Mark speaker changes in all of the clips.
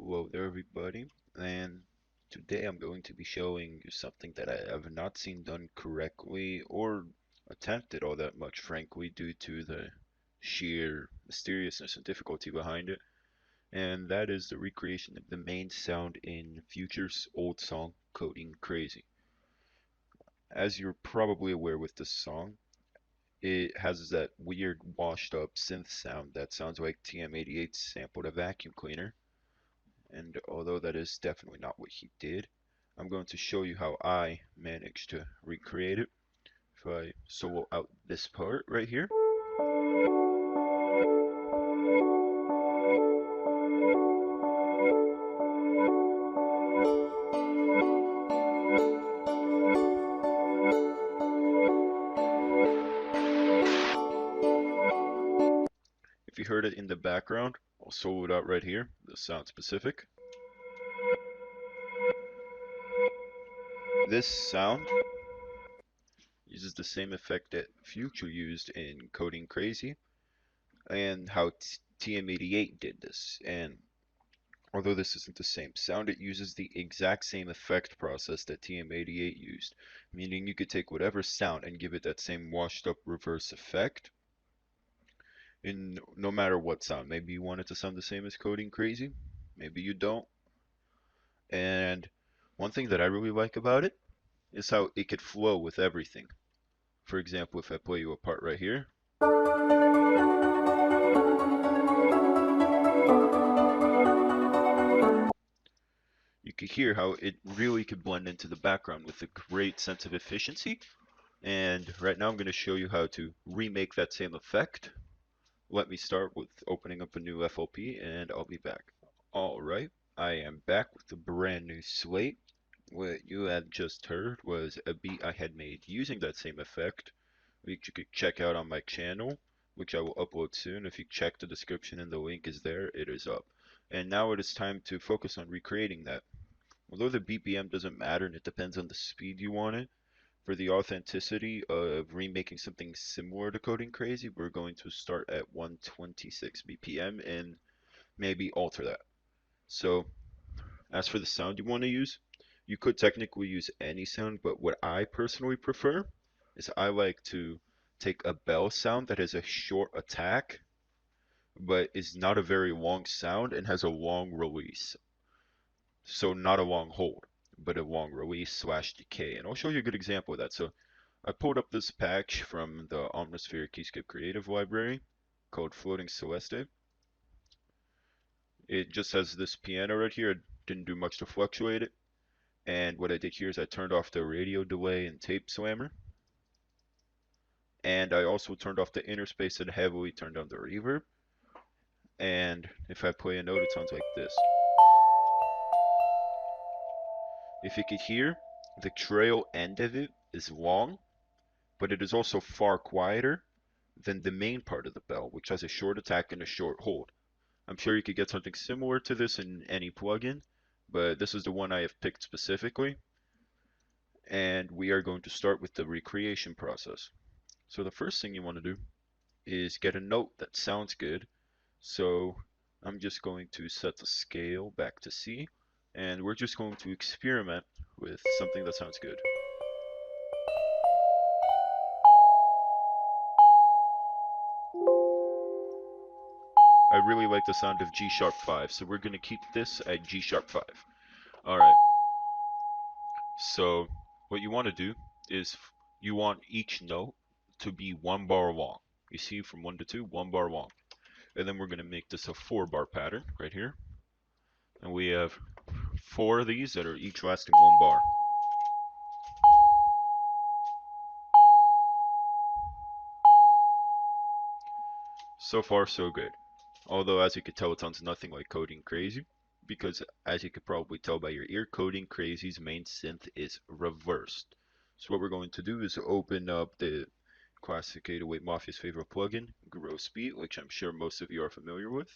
Speaker 1: Hello there, everybody, and today I'm going to be showing you something that I have not seen done correctly or attempted all that much, frankly, due to the sheer mysteriousness and difficulty behind it, and that is the recreation of the main sound in Future's old song, Codeine Crazy. As you're probably aware with this song, it has that weird washed up synth sound that sounds like TM-88 sampled a vacuum cleaner. And although that is definitely not what he did, I'm going to show you how I managed to recreate it. If I solo out this part right here, if you heard it in the background, I'll solo it out right here, the sound specific. This sound uses the same effect that Future used in Coding Crazy and how TM-88 did this. And although this isn't the same sound, it uses the exact same effect process that TM-88 used, meaning you could take whatever sound and give it that same washed up reverse effect in no matter what sound. Maybe you want it to sound the same as Coding Crazy, maybe you don't. And one thing that I really like about it is how it could flow with everything. For example, if I play you a part right here, you could hear how it really could blend into the background with a great sense of efficiency. And right now I'm going to show you how to remake that same effect. Let me start with opening up a new FLP and I'll be back. Alright, I am back with a brand new slate. What you had just heard was a beat I had made using that same effect, which you could check out on my channel, which I will upload soon. If you check the description and the link is there, it is up. And now it is time to focus on recreating that. Although the BPM doesn't matter and it depends on the speed you want it, for the authenticity of remaking something similar to Coding Crazy, we're going to start at 126 BPM and maybe alter that. So, as for the sound you want to use, you could technically use any sound, but what I personally prefer is I like to take a bell sound that has a short attack, but is not a very long sound and has a long release. So not a long hold, but a long release slash decay. And I'll show you a good example of that. So I pulled up this patch from the Omnisphere Keyscape Creative Library called Floating Celeste. It just has this piano right here. I didn't do much to fluctuate it. And what I did here is I turned off the radio delay and tape slammer. And I also turned off the interspace and heavily turned down the reverb. And if I play a note, it sounds like this. If you could hear, the trail end of it is long, but it is also far quieter than the main part of the bell, which has a short attack and a short hold. I'm sure you could get something similar to this in any plugin, but this is the one I have picked specifically. And we are going to start with the recreation process. So the first thing you want to do is get a note that sounds good. So I'm just going to set the scale back to C, and we're just going to experiment with something that sounds good. I really like the sound of G sharp 5, so we're going to keep this at G sharp 5. Alright, so what you want to do is you want each note to be 1 bar long. You see, from 1 to 2, 1 bar long. And then we're going to make this a 4 bar pattern right here. And we have 4 of these that are each lasting 1 bar. So far, so good. Although, as you could tell, it sounds nothing like Coding Crazy, because as you could probably tell by your ear, Coding Crazy's main synth is reversed. So what we're going to do is open up the classic 808 Mafia's favorite plugin, Gross Beat, which I'm sure most of you are familiar with.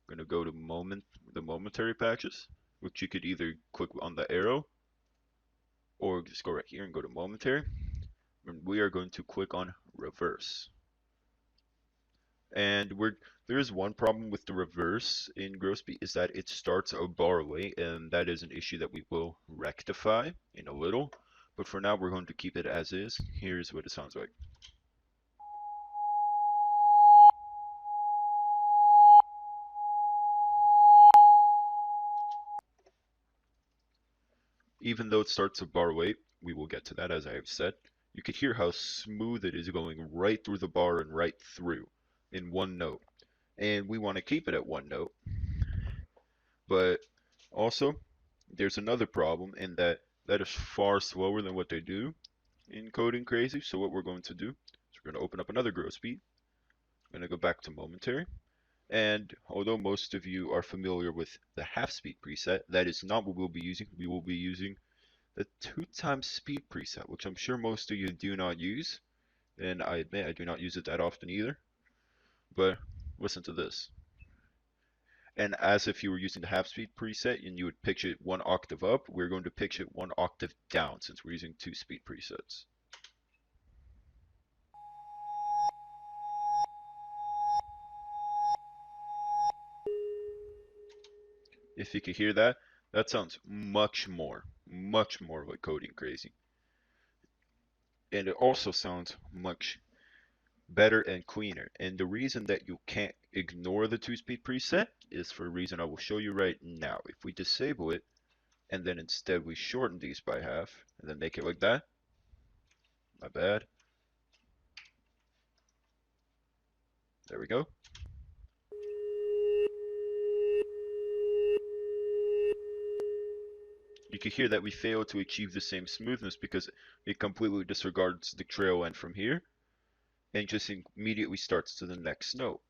Speaker 1: I'm going to go to the momentary patches, which you could either click on the arrow or just go right here and go to momentary. And we are going to click on reverse. And there is one problem with the reverse in gross beat is that it starts a bar late, and that is an issue that we will rectify in a little. But for now, we're going to keep it as is. Here's what it sounds like. Even though it starts a bar late, we will get to that as I have said. You can hear how smooth it is going right through the bar and right through in one note. And we want to keep it at one note. But also, there's another problem in that that is far slower than what they do in Coding Crazy. So what we're going to do is we're going to open up another gross beat. I'm going to go back to momentary. And although most of you are familiar with the half speed preset, that is not what we'll be using. We will be using the 2 times speed preset, which I'm sure most of you do not use. And I admit I do not use it that often either. But listen to this. And as if you were using the half speed preset and you would pitch it 1 octave up, we're going to pitch it 1 octave down since we're using 2 speed presets. If you could hear that, that sounds much more like Coding Crazy. And it also sounds much better and cleaner. And the reason that you can't ignore the 2-speed preset is for a reason I will show you right now. If we disable it, and then instead we shorten these by half, and then make it like that, my bad. There we go. You can hear that we fail to achieve the same smoothness because it completely disregards the trail end from here and just immediately starts to the next note.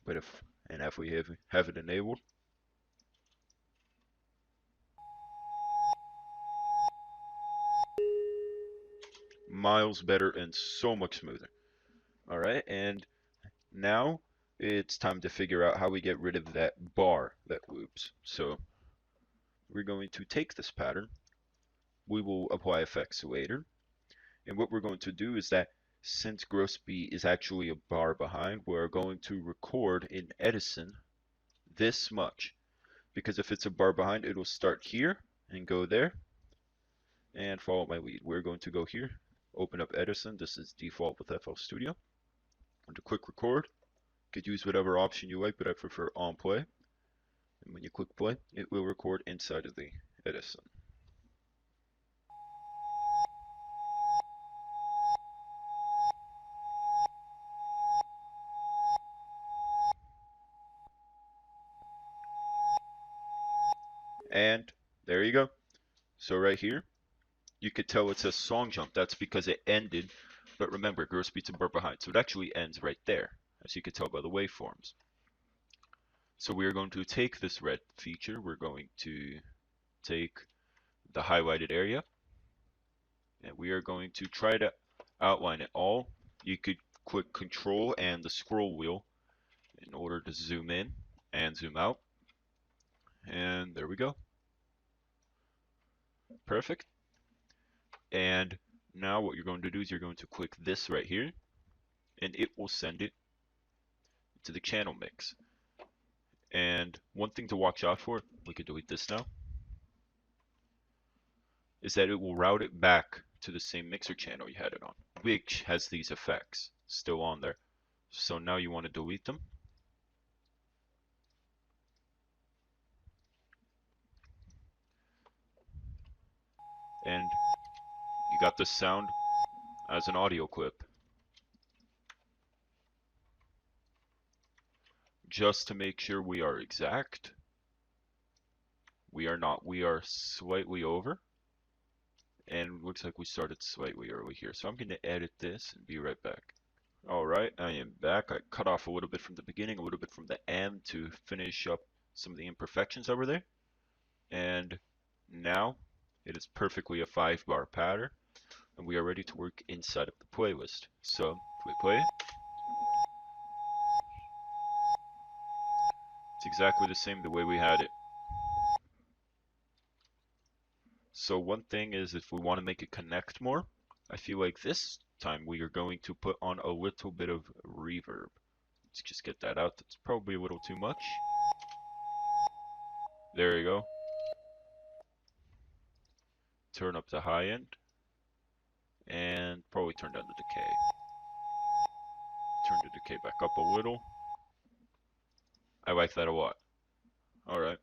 Speaker 1: But if we have it enabled, miles better and so much smoother. Alright, and now it's time to figure out how we get rid of that bar that loops. So we're going to take this pattern, we will apply effects later, and what we're going to do is that since gross beat is actually a bar behind, we're going to record in Edison this much. Because if it's a bar behind, it'll start here and go there and follow my lead. We're going to go here, open up Edison. This is default with FL Studio. And to click record, you could use whatever option you like, but I prefer on play. And when you click play, it will record inside of the Edison. And there you go. So right here, you could tell it says song jump. That's because it ended. But remember, gross beat's a bar behind. So it actually ends right there, as you could tell by the waveforms. So we are going to take this red feature. We're going to take the highlighted area. And we are going to try to outline it all. You could click Control and the scroll wheel in order to zoom in and zoom out. And there we go. Perfect. And now what you're going to do is you're going to click this right here, and it will send it to the channel mix. And one thing to watch out for, we could delete this now, is that it will route it back to the same mixer channel you had it on, which has these effects still on there. So now you want to delete them. And you got the sound as an audio clip. Just to make sure we are exact, we are not. We are slightly over. And it looks like we started slightly early here. So I'm going to edit this and be right back. Alright, I am back. I cut off a little bit from the beginning, a little bit from the end to finish up some of the imperfections over there. And now it is perfectly a 5-bar pattern, and we are ready to work inside of the playlist. So if we play it, it's exactly the same the way we had it. So one thing is if we want to make it connect more, I feel like this time we are going to put on a little bit of reverb. Let's just get that out. That's probably a little too much. There you go. Turn up the high end. And probably turn down the decay. Turn the decay back up a little. I like that a lot. Alright.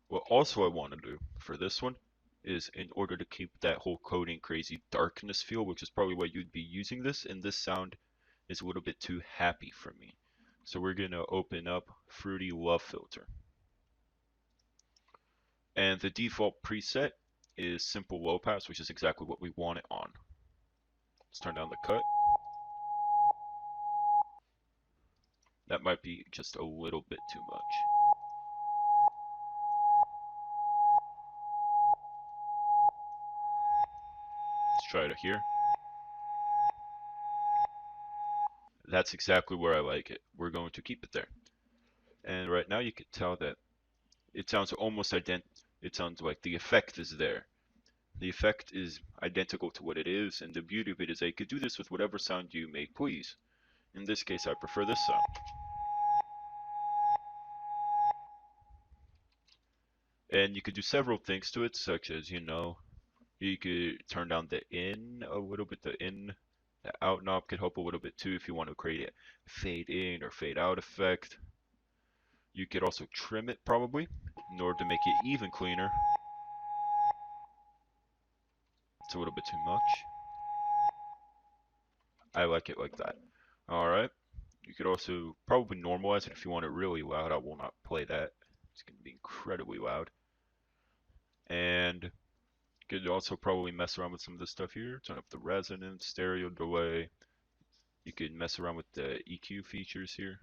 Speaker 1: What also I want to do for this one is, in order to keep that whole Codeine crazy darkness feel, which is probably why you'd be using this, and this sound is a little bit too happy for me. So we're going to open up Fruity Love Filter. And the default preset is simple low pass, which is exactly what we want it on. Let's turn down the cut. That might be just a little bit too much. Let's try it here. That's exactly where I like it. We're going to keep it there. And right now you can tell that it sounds almost identical. It sounds like the effect is there. The effect is identical to what it is, and the beauty of it is that you could do this with whatever sound you may please. In this case, I prefer this sound. And you could do several things to it, such as, you could turn down the in a little bit. The out knob could help a little bit too if you want to create a fade in or fade out effect. You could also trim it probably in order to make it even cleaner. It's a little bit too much. I like it like that. Alright. You could also probably normalize it if you want it really loud. I will not play that. It's going to be incredibly loud. And you could also probably mess around with some of this stuff here. Turn up the resonance, stereo delay. You could mess around with the EQ features here.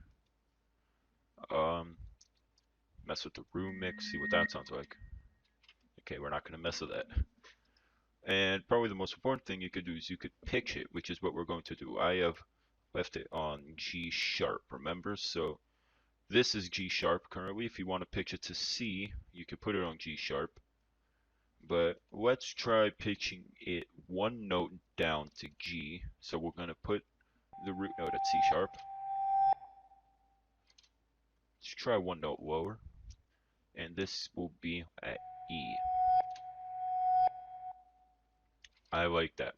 Speaker 1: Mess with the room mix, see what that sounds like. Okay, we're not going to mess with that. And probably the most important thing you could do is you could pitch it, which is what we're going to do. I have left it on G sharp, remember? So this is G sharp currently. If you want to pitch it to C, you could put it on G sharp. But let's try pitching it one note down to G. So we're going to put the root note at C sharp. Let's try one note lower. And this will be at E. I like that.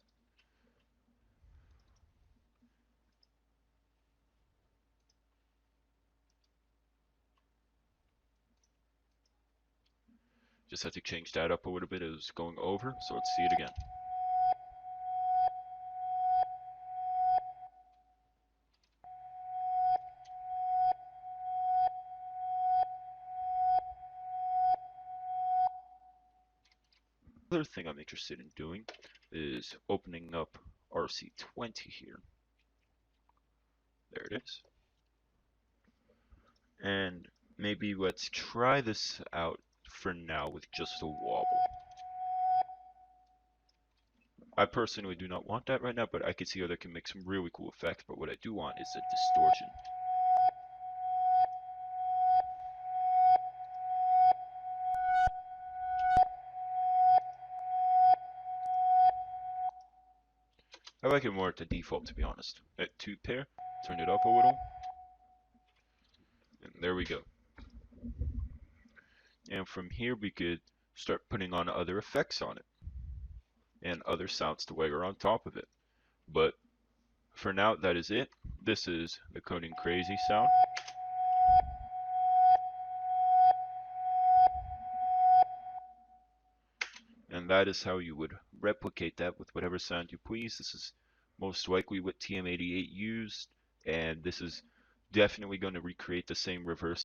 Speaker 1: Just have to change that up a little bit as going over, so let's see it again. Another thing I'm interested in doing is opening up RC20 here. There it is. And maybe let's try this out for now with just a wobble. I personally do not want that right now, but I can see how that can make some really cool effects. But what I do want is a distortion. I like it more at the default, to be honest. At 2 pair, turn it up a little. And there we go. And from here we could start putting on other effects on it. And other sounds to layer on top of it. But for now, that is it. This is the Codeine Crazy sound. And that is how you would replicate that with whatever sound you please. This is most likely what TM88 used, and this is definitely going to recreate the same reverse